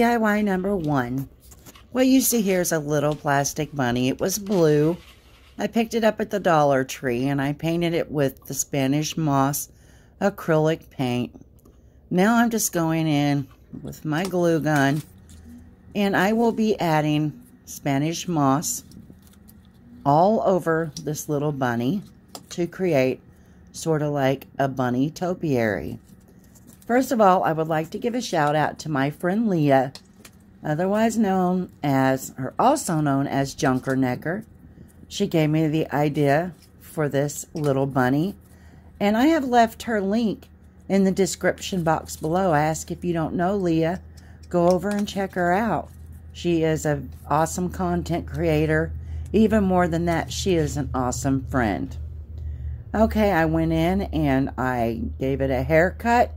DIY number 1. What you see here is a little plastic bunny. It was blue. I picked it up at the Dollar Tree and I painted it with the Spanish moss acrylic paint. Now I'm just going in with my glue gun and I will be adding Spanish moss all over this little bunny to create sort of like a bunny topiary. First of all, I would like to give a shout out to my friend Leah, otherwise known as, or also known as Junkernecker. She gave me the idea for this little bunny, and I have left her link in the description box below. I ask if you don't know Leah, go over and check her out. She is an awesome content creator. Even more than that, she is an awesome friend. Okay, I went in and I gave it a haircut.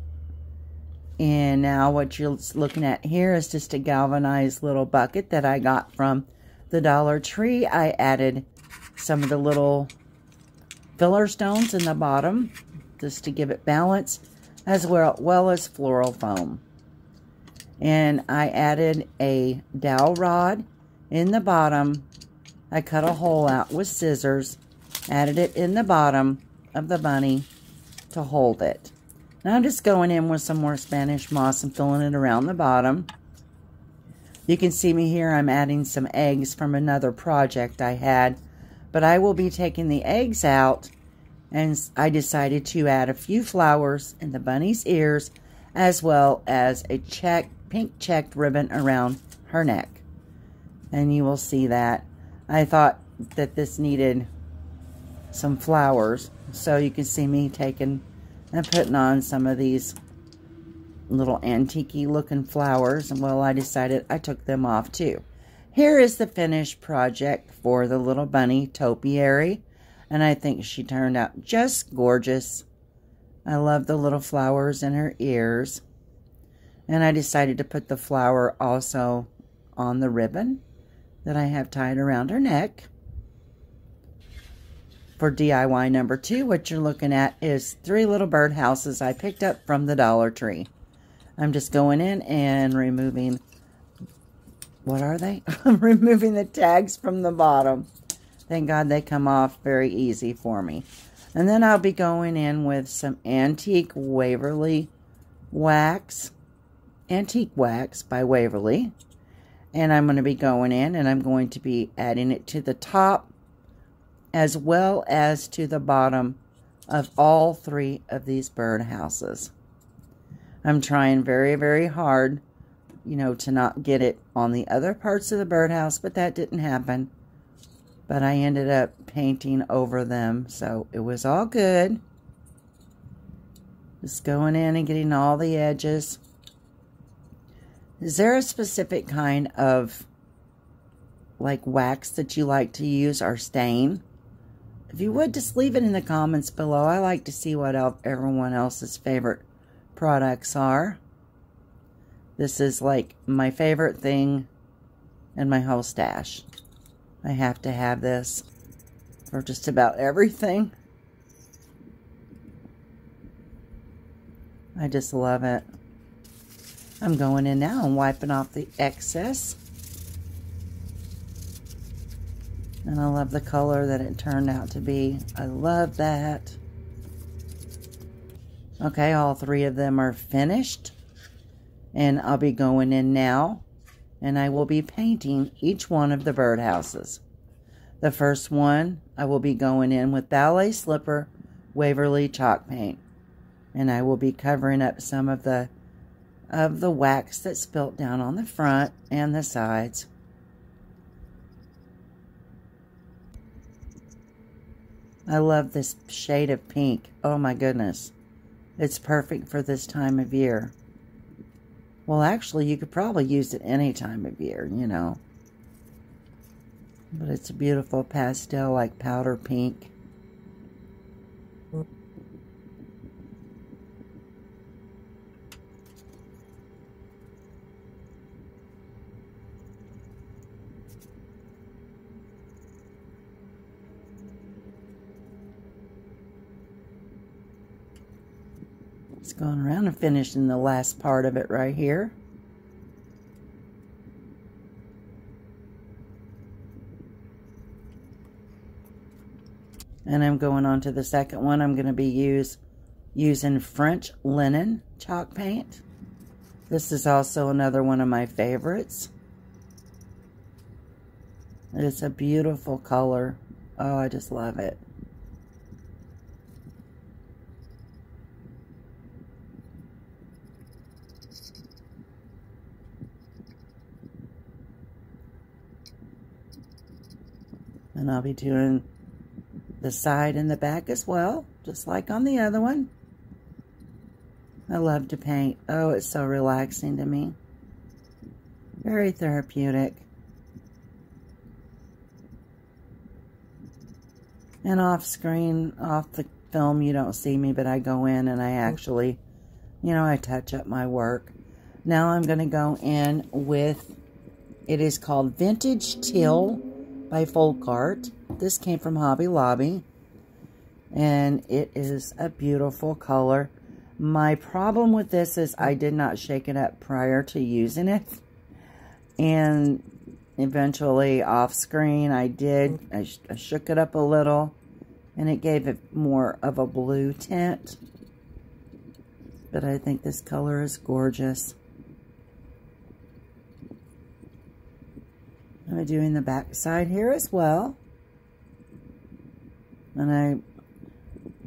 And now what you're looking at here is just a galvanized little bucket that I got from the Dollar Tree. I added some of the little filler stones in the bottom just to give it balance, as well as floral foam. And I added a dowel rod in the bottom. I cut a hole out with scissors, added it in the bottom of the bunny to hold it. Now I'm just going in with some more Spanish moss and filling it around the bottom. You can see me here, I'm adding some eggs from another project I had, but I will be taking the eggs out, and I decided to add a few flowers in the bunny's ears, as well as a pink checked ribbon around her neck. And you will see that. I thought that this needed some flowers, so you can see me taking and putting on some of these little antique-y looking flowers. And well, I decided I took them off too. Here is the finished project for the little bunny topiary, and I think she turned out just gorgeous. I love the little flowers in her ears, and I decided to put the flower also on the ribbon that I have tied around her neck. For DIY number 2, what you're looking at is 3 little birdhouses I picked up from the Dollar Tree. I'm just going in and removing, what are they? I'm removing the tags from the bottom. Thank God they come off very easy for me. And then I'll be going in with some antique Waverly wax, antique wax by Waverly. And I'm going to be going in and I'm going to be adding it to the top as well as to the bottom of all 3 of these birdhouses. I'm trying very, very hard, you know, to not get it on the other parts of the birdhouse, but that didn't happen. But I ended up painting over them, so it was all good. Just going in and getting all the edges. Is there a specific kind of like wax that you like to use or stain? If you would, just leave it in the comments below. I like to see what everyone else's favorite products are. This is like my favorite thing in my whole stash. I have to have this for just about everything. I just love it. I'm going in now and wiping off the excess. And I love the color that it turned out to be. I love that. Okay, all 3 of them are finished. And I'll be going in now. And I will be painting each one of the birdhouses. The first one, I will be going in with Ballet Slipper Waverly chalk paint. And I will be covering up some of the wax that spilt down on the front and the sides. I love this shade of pink. Oh my goodness. It's perfect for this time of year. Well, actually, you could probably use it any time of year, you know. But it's a beautiful pastel, like powder pink. Just going around and finishing the last part of it right here. And I'm going on to the second one. I'm going to be using French linen chalk paint. This is also another one of my favorites. It's a beautiful color. Oh, I just love it. And I'll be doing the side and the back as well, just like on the other one. I love to paint. Oh, it's so relaxing to me. Very therapeutic. And off screen, off the film, you don't see me, but I go in and I actually, I touch up my work. Now I'm going to go in with, it is called Vintage Teal by Folk Art. This came from Hobby Lobby, and it is a beautiful color. My problem with this is I did not shake it up prior to using it, and eventually off screen I did. I shook it up a little, and it gave it more of a blue tint, but I think this color is gorgeous. I'm doing the back side here as well. And I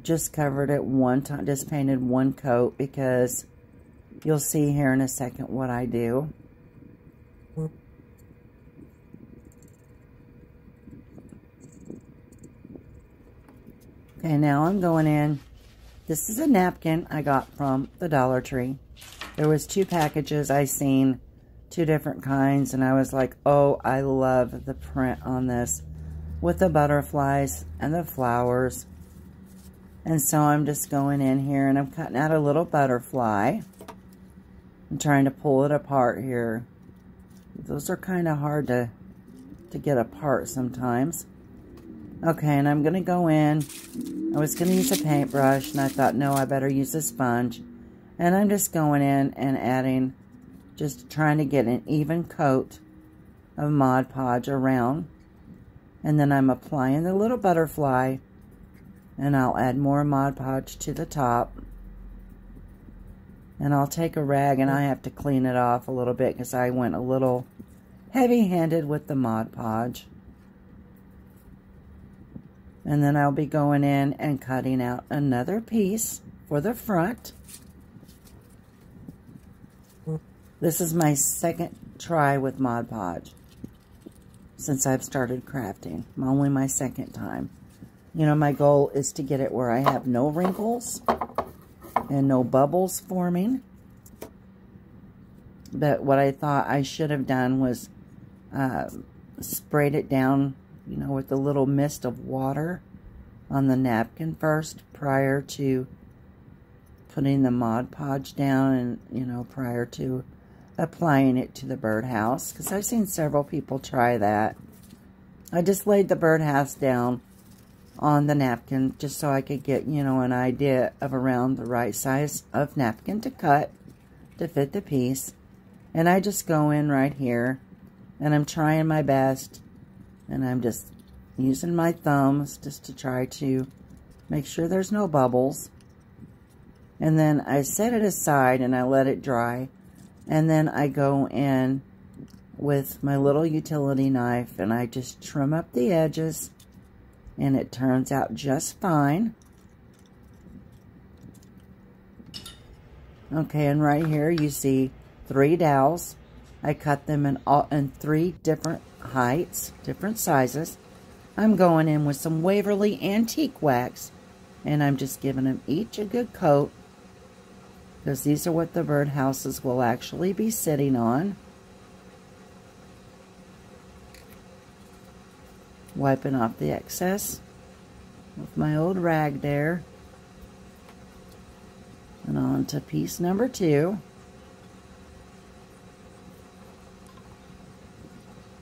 just covered it one time, just painted one coat, because you'll see here in a second what I do. Okay, now I'm going in. This is a napkin I got from the Dollar Tree. There was 2 packages I seen, 2 different kinds, and I was like, oh, I love the print on this with the butterflies and the flowers. And so I'm just going in here and I'm cutting out a little butterfly. I'm trying to pull it apart here. Those are kind of hard to get apart sometimes. Okay, and I'm going to go in. I was going to use a paintbrush, and I thought, no, I better use a sponge. And I'm just going in and adding, just trying to get an even coat of Mod Podge around. And then I'm applying the little butterfly, and I'll add more Mod Podge to the top. And I'll take a rag, and I have to clean it off a little bit because I went a little heavy-handed with the Mod Podge. And then I'll be going in and cutting out another piece for the front. This is my second try with Mod Podge since I've started crafting. Only my second time. My goal is to get it where I have no wrinkles and no bubbles forming. But what I thought I should have done was sprayed it down, with a little mist of water on the napkin first prior to putting the Mod Podge down, and, prior to applying it to the birdhouse, because I've seen several people try that. I just laid the birdhouse down on the napkin just so I could get, an idea of around the right size of napkin to cut to fit the piece. And I just go in right here, and I'm trying my best, and I'm just using my thumbs just to try to make sure there's no bubbles. And then I set it aside and I let it dry. And then I go in with my little utility knife and I just trim up the edges, and it turns out just fine. Okay, and right here you see 3 dowels. I cut them in 3 different heights, different sizes. I'm going in with some Waverly Antique Wax, and I'm just giving them each a good coat, because these are what the birdhouses will actually be sitting on. Wiping off the excess with my old rag there. And on to piece number 2.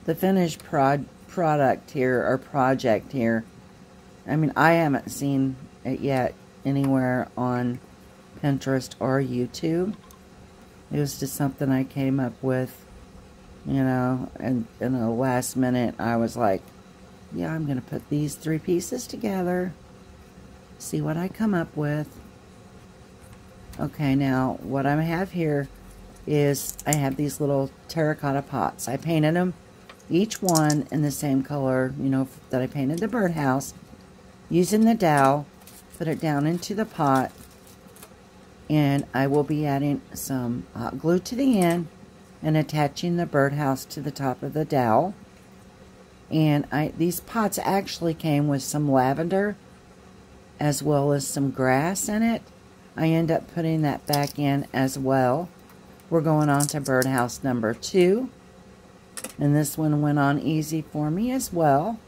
The finished product here, or project here, I mean, I haven't seen it yet anywhere on Pinterest or YouTube. It was just something I came up with, and in the last minute I was like, yeah, I'm going to put these 3 pieces together. See what I come up with. Okay, now what I have here is I have these little terracotta pots. I painted them, each one in the same color, you know, that I painted the birdhouse. Using the dowel, put it down into the pot, and I will be adding some hot glue to the end and attaching the birdhouse to the top of the dowel. And these pots actually came with some lavender as well as some grass in it. I end up putting that back in as well. We're going on to birdhouse number 2. And this one went on easy for me as well.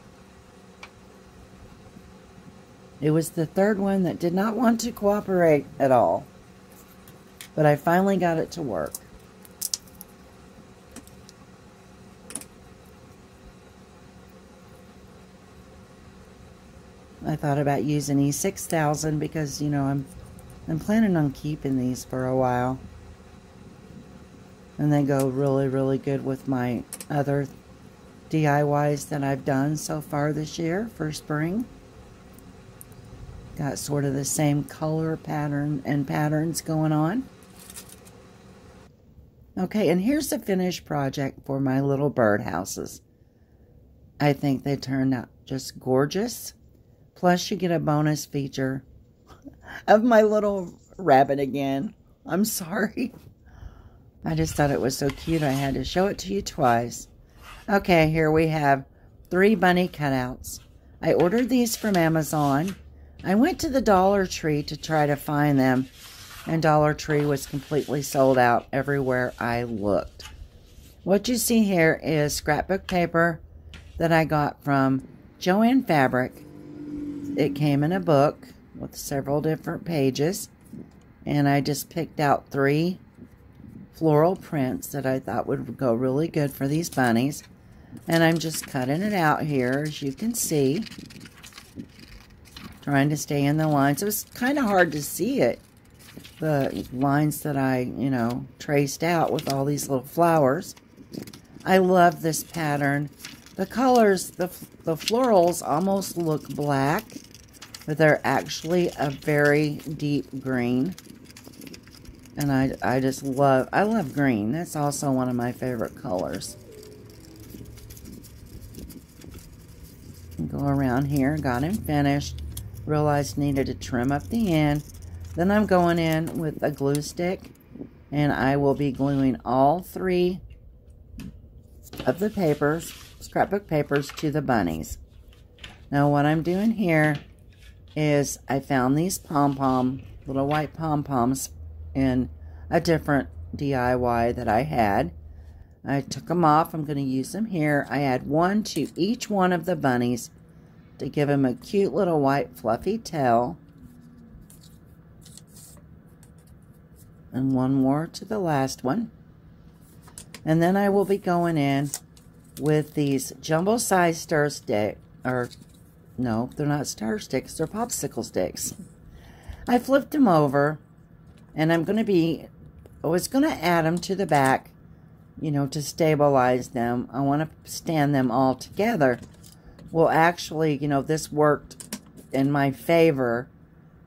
It was the third one that did not want to cooperate at all. But I finally got it to work. I thought about using E6000 because, you know, I'm planning on keeping these for a while. And they go really, really good with my other DIYs that I've done so far this year for spring. Got sort of the same color pattern and patterns going on. Okay, and here's the finished project for my little birdhouses. I think they turned out just gorgeous. Plus, you get a bonus feature of my little rabbit again. I'm sorry. I just thought it was so cute I had to show it to you twice. Okay, here we have 3 bunny cutouts. I ordered these from Amazon. I went to the Dollar Tree to try to find them, and Dollar Tree was completely sold out everywhere I looked. What you see here is scrapbook paper that I got from Joann Fabric. It came in a book with several different pages, and I just picked out 3 floral prints that I thought would go really good for these bunnies. And I'm just cutting it out here, as you can see. Trying to stay in the lines. It was kind of hard to see it. The lines that I, you know, traced out with all these little flowers. I love this pattern. The colors, the florals almost look black, but they're actually a very deep green. And I just love, I love green. That's also one of my favorite colors. Go around here, got him finished. Realized needed to trim up the end. Then I'm going in with a glue stick, and I will be gluing all 3 of the papers, scrapbook papers, to the bunnies. Now what I'm doing here is I found these pom-pom, little white pom-poms in a different DIY that I had. I took them off. I'm going to use them here. I add 1 to each one of the bunnies to give them a cute little white fluffy tail. And 1 more to the last one. And then I will be going in with these jumbo-sized stir stick, or no, they're not stir sticks, they're popsicle sticks. I flipped them over, and I was going to add them to the back, you know, to stabilize them. I want to stand them all together. Well, actually, you know, this worked in my favor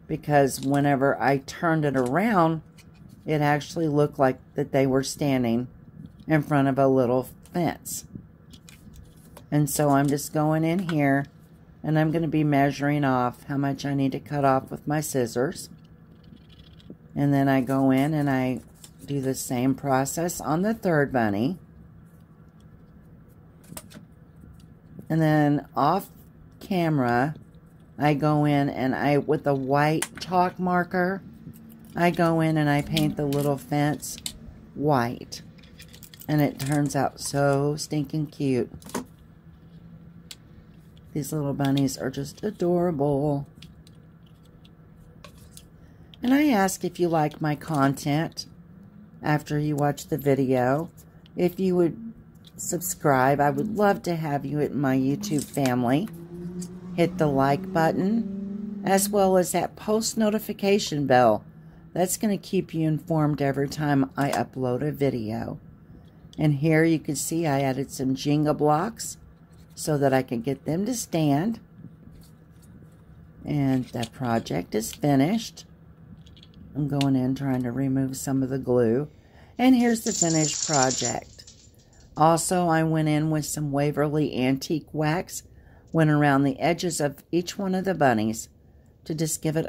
because whenever I turned it around, it actually looked like that they were standing in front of a little fence. And so I'm just going in here, and I'm going to be measuring off how much I need to cut off with my scissors. And then I go in and I do the same process on the 3rd bunny. And then off camera, I go in and with a white chalk marker, I go in and I paint the little fence white. And it turns out so stinking cute. These little bunnies are just adorable. And I ask if you like my content after you watch the video. If you would subscribe, I would love to have you in my YouTube family. Hit the like button, as well as that post notification bell. That's going to keep you informed every time I upload a video. And here you can see I added some Jenga blocks so that I can get them to stand. And that project is finished. I'm going in trying to remove some of the glue. And here's the finished project. Also, I went in with some Waverly Antique Wax, went around the edges of each one of the bunnies to just give it